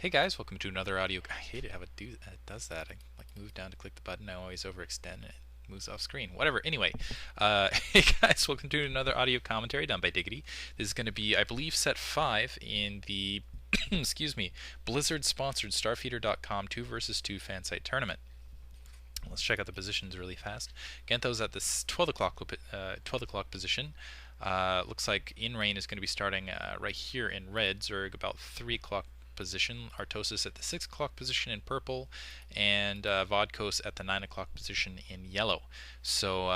Hey guys, welcome to another audio. I hate it how it does that. I like move down to click the button. I always overextend and it moves off screen. Whatever. Anyway, hey guys, welcome to another audio commentary done by Diggity. This is going to be, I believe, set 5 in the excuse me, Blizzard-sponsored Starfeeder.com 2 versus 2 fan site tournament. Let's check out the positions really fast. Gentho's at this 12 o'clock position. Looks like InRain is going to be starting right here in red. Zerg about 3 o'clock position. Artosis at the 6 o'clock position in purple, and Vodkos at the 9 o'clock position in yellow. So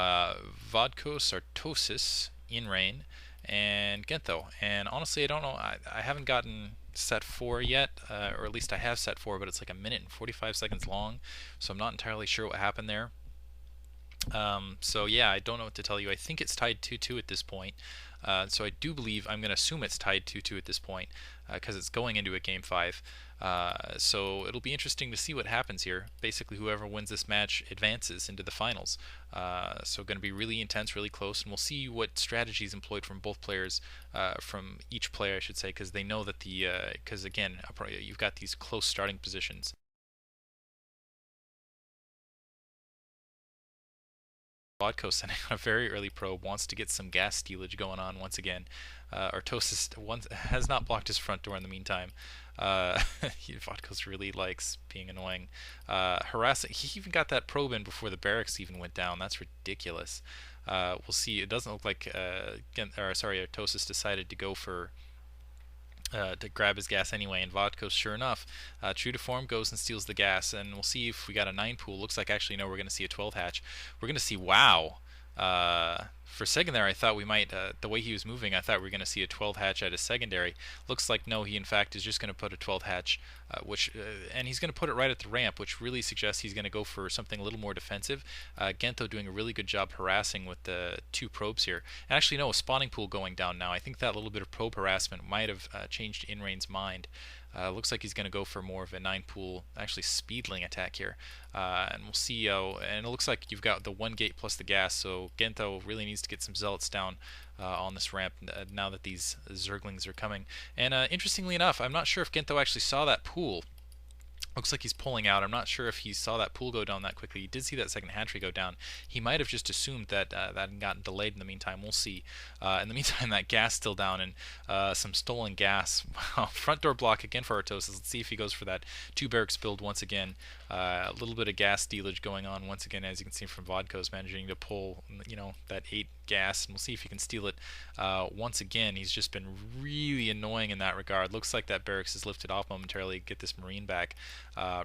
Vodkos, Artosis, InRain, and Gentho. And honestly, I don't know. I haven't gotten set 4 yet, or at least I have set 4, but it's like a minute and 45 seconds long, so I'm not entirely sure what happened there. So yeah, I don't know what to tell you. I think it's tied 2-2 at this point. So I do believe, I'm going to assume it's tied 2-2 at this point, because it's going into a game 5. So it'll be interesting to see what happens here. Basically, whoever wins this match advances into the finals. So going to be really intense, really close, and we'll see what strategies employed from both players, from each player, I should say, because they know that because again, you've got these close starting positions. Vodkos sending out a very early probe, wants to get some gas stealage going on once again. Artosis has not blocked his front door in the meantime. Vodkos really likes being annoying. Harassing. He even got that probe in before the barracks even went down. That's ridiculous. We'll see. It doesn't look like Artosis decided to go for to grab his gas anyway, and Vodkos, sure enough, true to form, goes and steals the gas, and we'll see if we got a 9 pool. Looks like actually no, we're going to see a 12 hatch. We're going to see, wow. For a second there, I thought we might, the way he was moving, I thought we were going to see a 12 hatch at his secondary. Looks like no, he in fact is just going to put a 12 hatch, and he's going to put it right at the ramp, which really suggests he's going to go for something a little more defensive. Gentho doing a really good job harassing with the 2 probes here. And actually, no, a spawning pool going down now. I think that little bit of probe harassment might have changed InRain's mind. Looks like he's going to go for more of a 9 pool, actually speedling attack here. And we'll see, and it looks like you've got the 1 gate plus the gas, so Gentho really needs to get some zealots down on this ramp now that these Zerglings are coming. And interestingly enough, I'm not sure if Gentho actually saw that pool. Looks like he's pulling out. I'm not sure if he saw that pool go down that quickly. He did see that second hatchery go down. He might have just assumed that that had gotten delayed in the meantime. We'll see. In the meantime, that gas still down, and some stolen gas. Wow. Front door block again for Artosis. Let's see if he goes for that 2 barracks build once again. A little bit of gas dealage going on once again, as you can see from Vodkos managing to pull, that 8 gas, and we'll see if he can steal it once again. He's just been really annoying in that regard. Looks like that barracks is lifted off momentarily. Get this Marine back.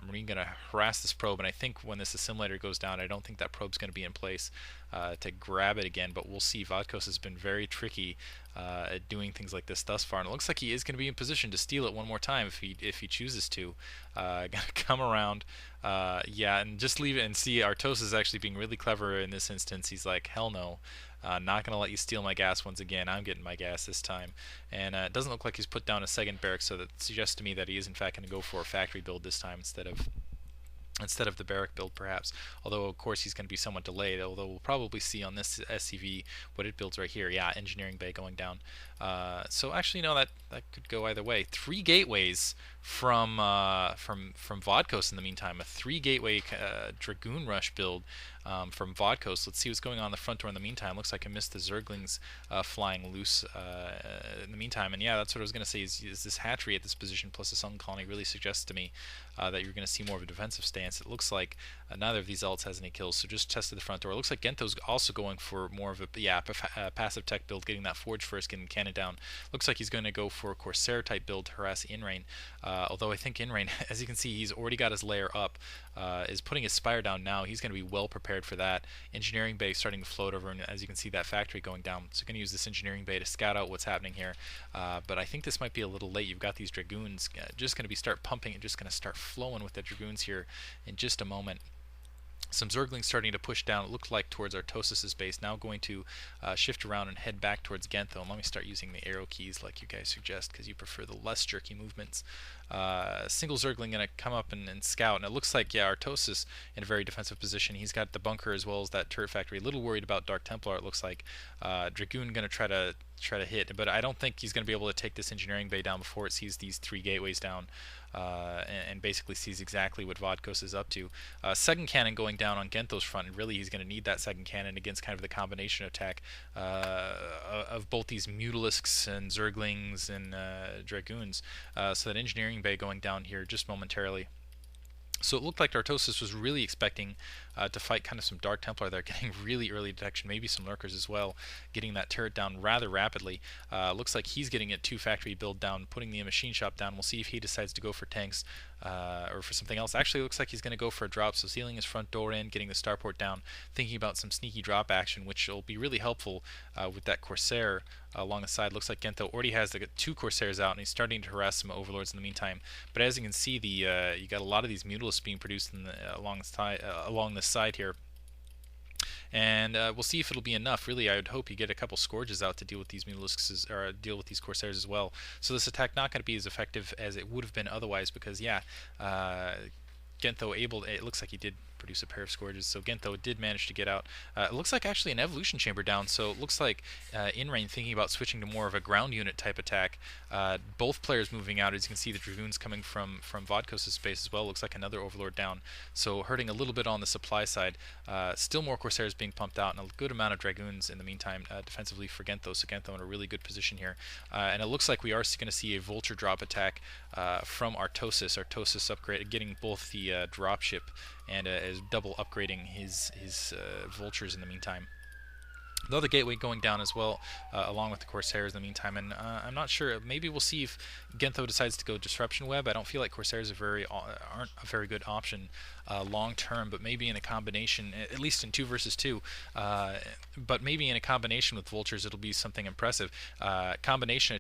Marine going to harass this probe, and I think when this assimilator goes down, I don't think that probe's going to be in place to grab it again, but we'll see. Vodkos has been very tricky at doing things like this thus far, and it looks like he is going to be in position to steal it one more time if he chooses to. Gonna come around, yeah, and just leave it and see. Artosis is actually being really clever in this instance. He's like, hell no. Not going to let you steal my gas once again. I'm getting my gas this time. And it doesn't look like he's put down a second barracks, so that suggests to me that he is in fact going to go for a factory build this time instead of the barrack build, perhaps. Although, of course, he's going to be somewhat delayed, although we'll probably see on this SCV what it builds right here. Yeah, engineering bay going down. So actually, no, that could go either way. 3 gateways from Vodkos in the meantime. A 3 gateway Dragoon Rush build from Vodkos. Let's see what's going on the front door in the meantime. Looks like I missed the Zerglings flying loose in the meantime. And yeah, that's what I was going to say, is this hatchery at this position plus the Sun Colony really suggests to me that you're going to see more of a defensive stance. It looks like neither of these ults has any kills, so just tested the front door. It looks like Gentho's also going for more of a passive tech build, getting that Forge first, getting cannon down. Looks like he's going to go for a Corsair type build to harass InRain, although I think InRain, as you can see, he's already got his layer up, is putting his spire down now. He's going to be well prepared for that. Engineering bay starting to float over, and as you can see, that factory going down. So going to use this engineering bay to scout out what's happening here. But I think this might be a little late. You've got these Dragoons just going to be start pumping and just going to start flowing with the Dragoons here in just a moment. Some Zerglings starting to push down, it looked like, towards Artosis' base. Now going to shift around and head back towards Gentho. And let me start using the arrow keys like you guys suggest, because you prefer the less jerky movements. Single Zergling going to come up and scout. And it looks like, yeah, Artosis in a very defensive position. He's got the bunker as well as that turret factory. A little worried about Dark Templar, it looks like. Dragoon going to try to try to hit. But I don't think he's going to be able to take this engineering bay down before it sees these 3 gateways down, and basically sees exactly what Vodkos is up to. Second cannon going down on Gentho's front, and really he's going to need that second cannon against kind of the combination attack of both these Mutalisks and Zerglings and Dragoons. So that engineering bay going down here just momentarily. So it looked like Artosis was really expecting to fight kind of some Dark Templar there, getting really early detection, maybe some Lurkers as well, getting that turret down rather rapidly. Looks like he's getting it 2 factory build down, putting the machine shop down. We'll see if he decides to go for tanks or for something else. Actually, it looks like he's going to go for a drop, so sealing his front door in, getting the starport down, thinking about some sneaky drop action, which will be really helpful with that Corsair along the side. Looks like Gentho already has 2 Corsairs out, and he's starting to harass some Overlords in the meantime. But as you can see, you got a lot of these Mutalisks being produced along this side here. And we'll see if it'll be enough. Really, I would hope you get a couple Scourges out to deal with these Mutalisks, or deal with these Corsairs as well. So this attack not going to be as effective as it would have been otherwise, because yeah, Gentho it looks like he did produce a pair of Scourges, so Gentho did manage to get out. It looks like actually an Evolution Chamber down, so it looks like InRain thinking about switching to more of a ground unit type attack. Both players moving out. As you can see, the Dragoons coming from Vodkos' space as well. Looks like another Overlord down, so hurting a little bit on the supply side. Still more Corsairs being pumped out, and a good amount of Dragoons in the meantime defensively for Gentho, so Gentho in a really good position here. And it looks like we are going to see a Vulture drop attack from Artosis. Artosis upgrade, getting both the dropship and is double upgrading his Vultures in the meantime. The other gateway going down as well, along with the Corsairs in the meantime, and I'm not sure. Maybe we'll see if Gentho decides to go Disruption Web. I don't feel like Corsairs aren't a very good option long term, but maybe in a combination, at least in 2 versus 2, but maybe in a combination with Vultures, it'll be something impressive. Combination